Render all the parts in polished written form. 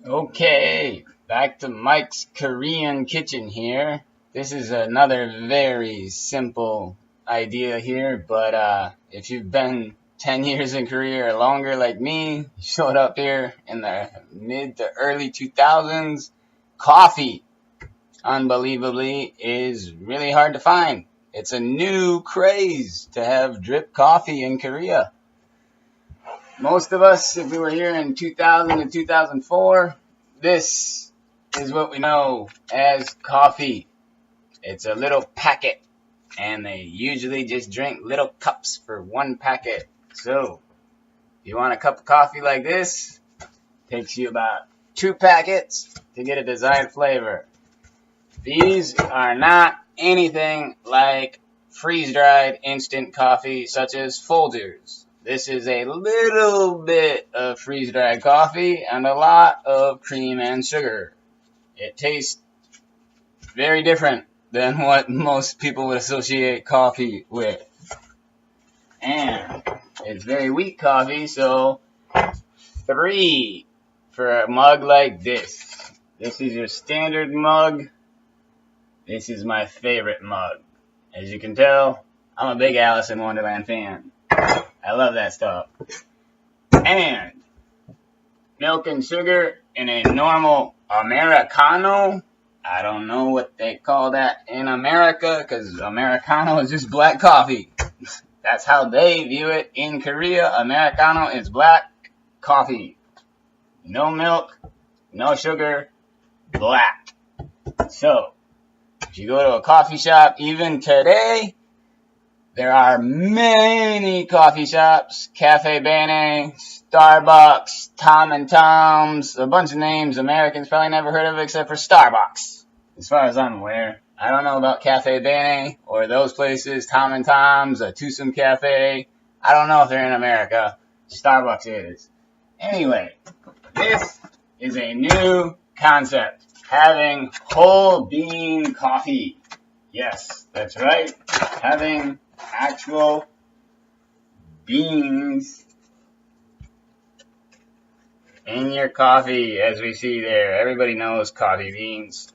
Okay, back to Mike's Korean kitchen here. This is another very simple idea here, but if you've been 10 years in Korea or longer like me, showed up here in the mid to early 2000s, coffee, unbelievably, is really hard to find. It's a new craze to have drip coffee in Korea. Most of us, if we were here in 2000 and 2004, this is what we know as coffee. It's a little packet, and they usually just drink little cups for one packet. So, if you want a cup of coffee like this, it takes you about 2 packets to get a desired flavor. These are not anything like freeze-dried instant coffee such as Folgers. This is a little bit of freeze-dried coffee and a lot of cream and sugar. It tastes very different than what most people would associate coffee with. And it's very weak coffee, so 3 for a mug like this. This is your standard mug. This is my favorite mug. As you can tell, I'm a big Alice in Wonderland fan. I love that stuff. And milk and sugar in a normal Americano. I don't know what they call that in America, because Americano is just black coffee. That's how they view it in Korea. Americano is black coffee. No milk, no sugar, black. So, if you go to a coffee shop, even today, there are many coffee shops, Cafe Bene, Starbucks, Tom and Tom's, a bunch of names Americans probably never heard of except for Starbucks, as far as I'm aware. I don't know about Cafe Bene or those places, Tom and Tom's, a Twosome Cafe. I don't know if they're in America. Starbucks is. Anyway, this is a new concept, having whole bean coffee. Yes, that's right, having actual beans in your coffee, as we see there. Everybody knows coffee beans.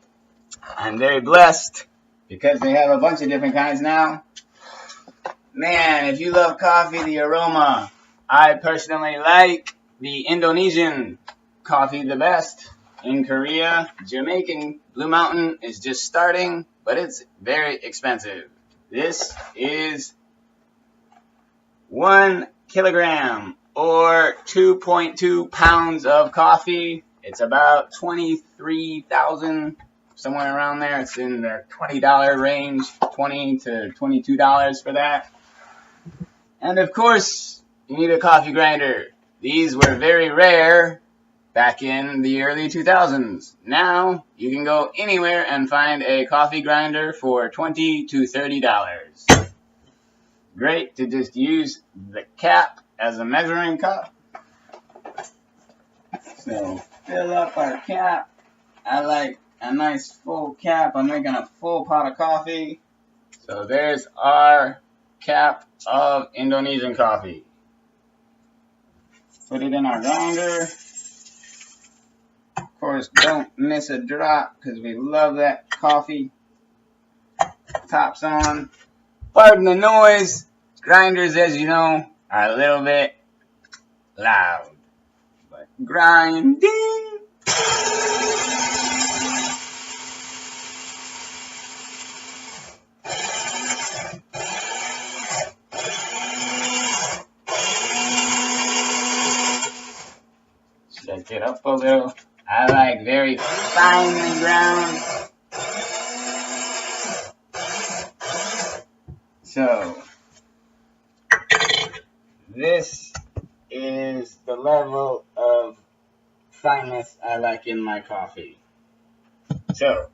I'm very blessed because they have a bunch of different kinds now. Man, if you love coffee, the aroma. I personally like the Indonesian coffee the best. In Korea, Jamaican Blue Mountain is just starting, but it's very expensive. This is 1 kilogram or 2.2 pounds of coffee. It's about 23,000, somewhere around there. It's in the $20 range, $20 to $22 for that. And of course, you need a coffee grinder. These were very rare back in the early 2000s. Now, you can go anywhere and find a coffee grinder for $20 to $30. Great to just use the cap as a measuring cup. So, fill up our cap. I like a nice full cap. I'm making a full pot of coffee. So, there's our cap of Indonesian coffee. Put it in our grinder. Of course, don't miss a drop because we love that coffee. Top's on. Pardon the noise. Grinders, as you know, are a little bit loud. But grinding. Shake it up a little. I like very finely ground. So, this is the level of fineness I like in my coffee. So,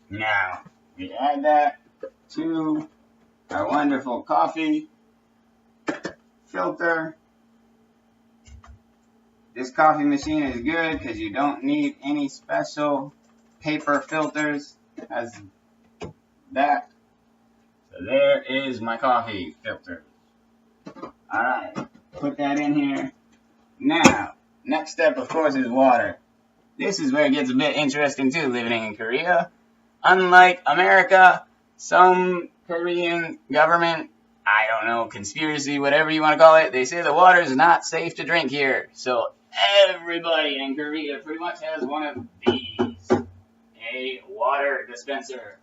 now we add that to our wonderful coffee filter. This coffee machine is good because you don't need any special paper filters as that. So there is my coffee filter. Alright, put that in here. Now, next step of course is water. this is where it gets a bit interesting too, living in Korea. Unlike America, some Korean government, I don't know, conspiracy, whatever you want to call it, they say the water is not safe to drink here. So everybody in Korea pretty much has one of these, a water dispenser.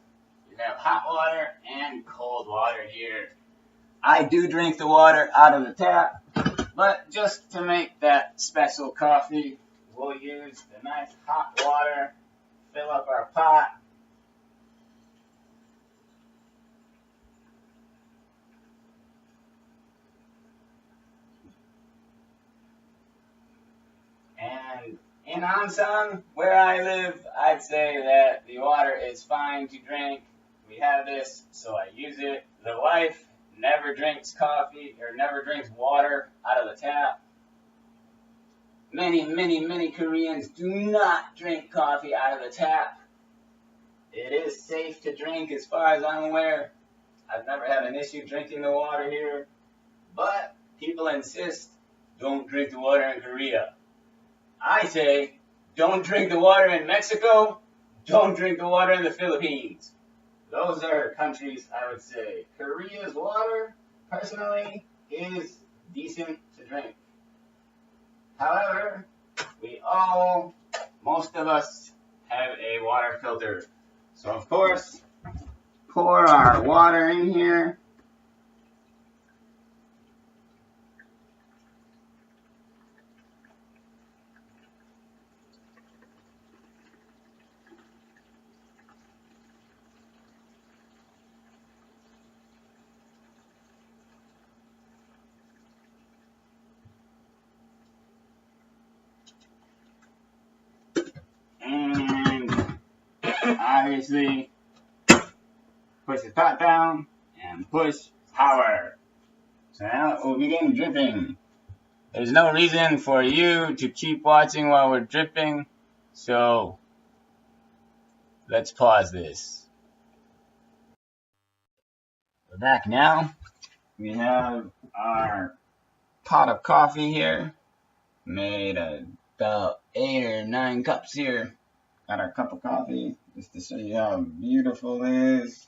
You have hot water and cold water here. I do drink the water out of the tap, but just to make that special coffee, we'll use the nice hot water, fill up our pot. And in Ansang, where I live, I'd say that the water is fine to drink. We have this, so I use it. The wife never drinks coffee or never drinks water out of the tap. Many Koreans do not drink coffee out of the tap. It is safe to drink as far as I'm aware. I've never had an issue drinking the water here, but people insist don't drink the water in Korea. I say don't drink the water in Mexico, don't drink the water in the Philippines. Those are countries I would say. Korea's water, personally, is decent to drink. However, most of us have a water filter. So of course, pour our water in here. And obviously, push the top down and push power. So now it will begin dripping. There's no reason for you to keep watching while we're dripping, so let's pause this. We're back now. We have our pot of coffee here, made about 8 or 9 cups here. Got our cup of coffee, just to show you how beautiful it is.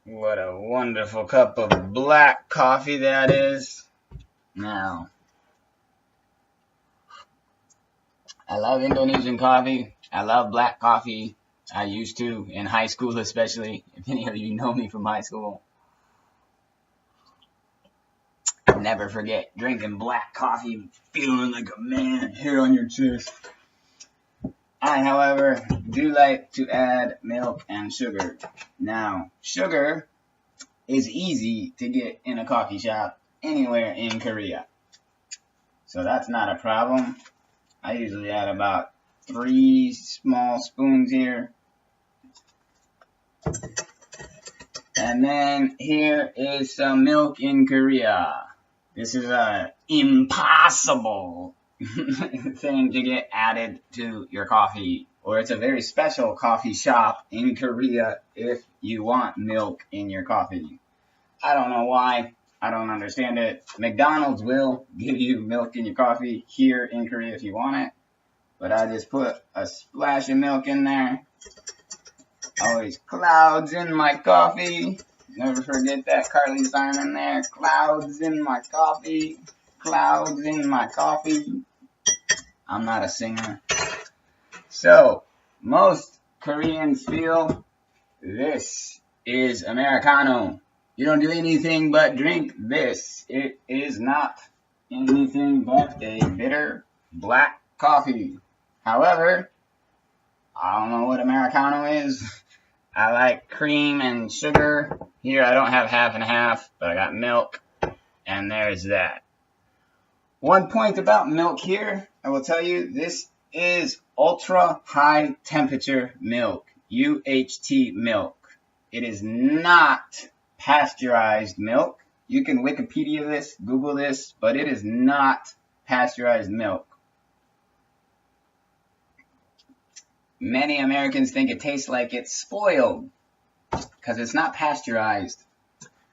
What a wonderful cup of black coffee that is. Now, I love Indonesian coffee. I love black coffee. I used to, in high school especially, if any of you know me from high school. I'll never forget drinking black coffee, feeling like a man, hair on your chest. I, however, do like to add milk and sugar. Now, sugar is easy to get in a coffee shop anywhere in Korea. So that's not a problem. I usually add about 3 small spoons here. And then here is some milk in Korea. This is a impossible thing to get added to your coffee, or it's a very special coffee shop in Korea if you want milk in your coffee. I don't know why. I don't understand it. McDonald's will give you milk in your coffee here in Korea if you want it, but I just put a splash of milk in there. Always clouds in my coffee. Never forget that Carly Simon there. Clouds in my coffee. Clouds in my coffee. I'm not a singer. So, most Koreans feel this is Americano. You don't do anything but drink this. It is not anything but a bitter black coffee. However, I don't know what Americano is. I like cream and sugar. Here I don't have half and half, but I got milk, and there's that. One point about milk here, I will tell you, this is ultra high temperature milk, UHT milk. It is not pasteurized milk. You can Wikipedia this, Google this, but it is not pasteurized milk. Many Americans think it tastes like it's spoiled because it's not pasteurized.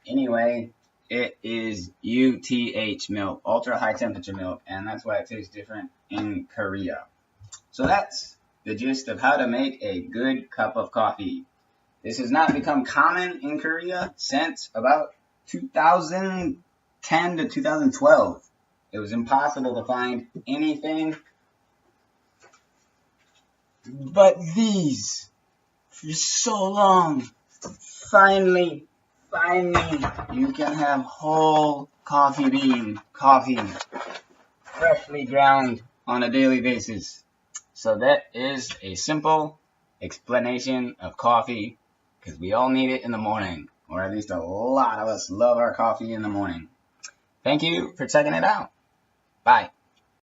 Anyway, it is UTH milk, ultra high temperature milk, and that's why it tastes different in Korea. So that's the gist of how to make a good cup of coffee. This has not become common in Korea since about 2010 to 2012. It was impossible to find anything but these for so long. Finally, you can have whole coffee freshly ground on a daily basis. So that is a simple explanation of coffee, because we all need it in the morning, or at least a lot of us love our coffee in the morning. Thank you for checking it out. Bye.